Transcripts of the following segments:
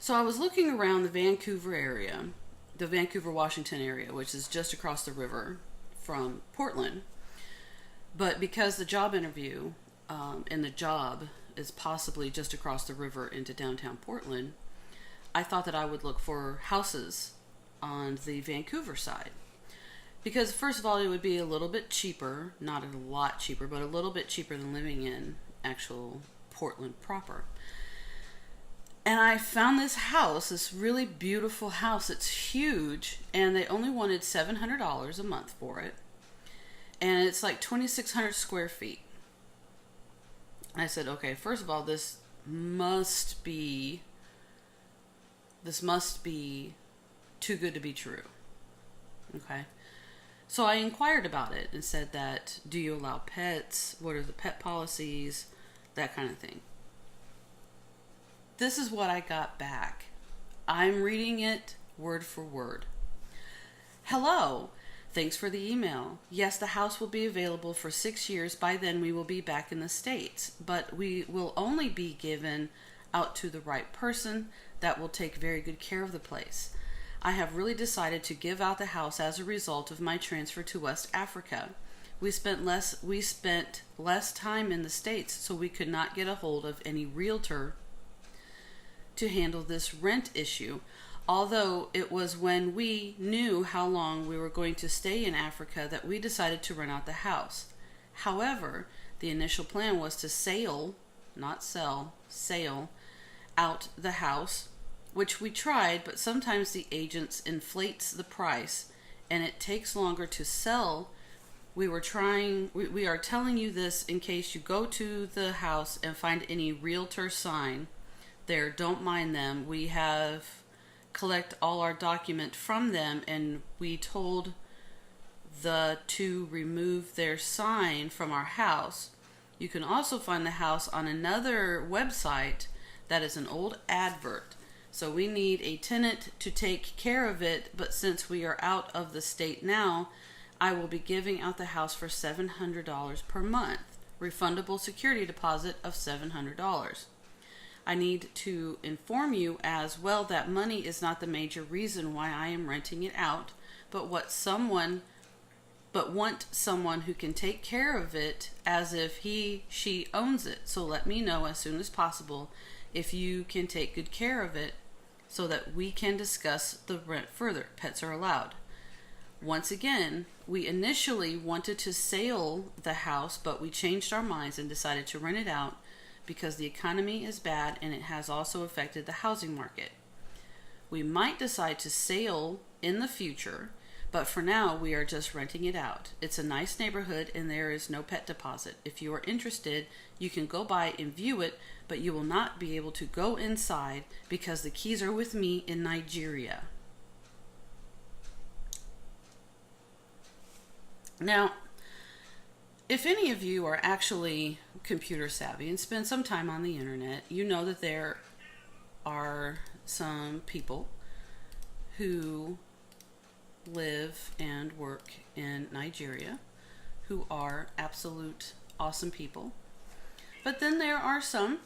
So I was looking around the Vancouver area, the Vancouver, Washington area, which is just across the river from Portland. But because the job interview and the job is possibly just across the river into downtown Portland, I thought that I would look for houses on the Vancouver side. Because first of all, it would be a little bit cheaper, not a lot cheaper, but a little bit cheaper than living in actual Portland proper. And I found this house, this really beautiful house. It's huge, and they only wanted $700 a month for it. And it's like 2,600 square feet. I said, okay, first of all, this must be too good to be true. Okay. So I inquired about it and said that, do you allow pets? What are the pet policies? That kind of thing. This is what I got back. I'm reading it word for word. Hello. Thanks for the email. Yes, the house will be available for 6 years. By then we will be back in the States, but we will only be given out to the right person that will take very good care of the place. I have really decided to give out the house as a result of my transfer to West Africa. We spent less time in the States, so we could not get a hold of any realtor to handle this rent issue. Although it was when we knew how long we were going to stay in Africa that we decided to rent out the house. However, the initial plan was to sail, not sell, sail out the house, which we tried, but sometimes the agents inflates the price and it takes longer to sell. We are telling you this in case you go to the house and find any realtor sign there. Don't mind them. We have collect all our document from them, and we told to remove their sign from our house. You can also find the house on another website that is an old advert. So we need a tenant to take care of it, but since we are out of the state now, I will be giving out the house for $700 per month. Refundable security deposit of $700. I need to inform you as well that money is not the major reason why I am renting it out, but want someone who can take care of it as if she owns it. So let me know as soon as possible if you can take good care of it so that we can discuss the rent further. Pets are allowed. Once again, we initially wanted to sell the house, but we changed our minds and decided to rent it out because the economy is bad and it has also affected the housing market. We might decide to sell in the future, but for now we are just renting it out. It's a nice neighborhood and there is no pet deposit. If you are interested, you can go by and view it, but you will not be able to go inside because the keys are with me in Nigeria. Now, if any of you are actually computer savvy and spend some time on the internet, you know that there are some people who live and work in Nigeria who are absolute awesome people. But then there are some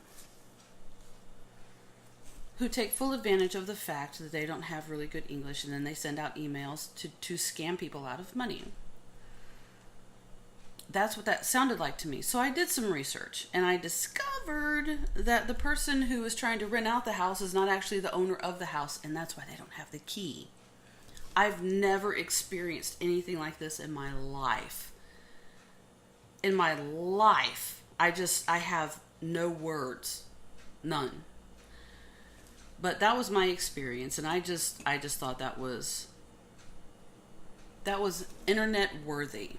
who take full advantage of the fact that they don't have really good English, and then they send out emails to scam people out of money. That's what that sounded like to me. So I did some research and I discovered that the person who is trying to rent out the house is not actually the owner of the house, and that's why they don't have the key. I've never experienced anything like this in my life. In my life, I have no words. None. But that was my experience, and I just thought that was internet worthy.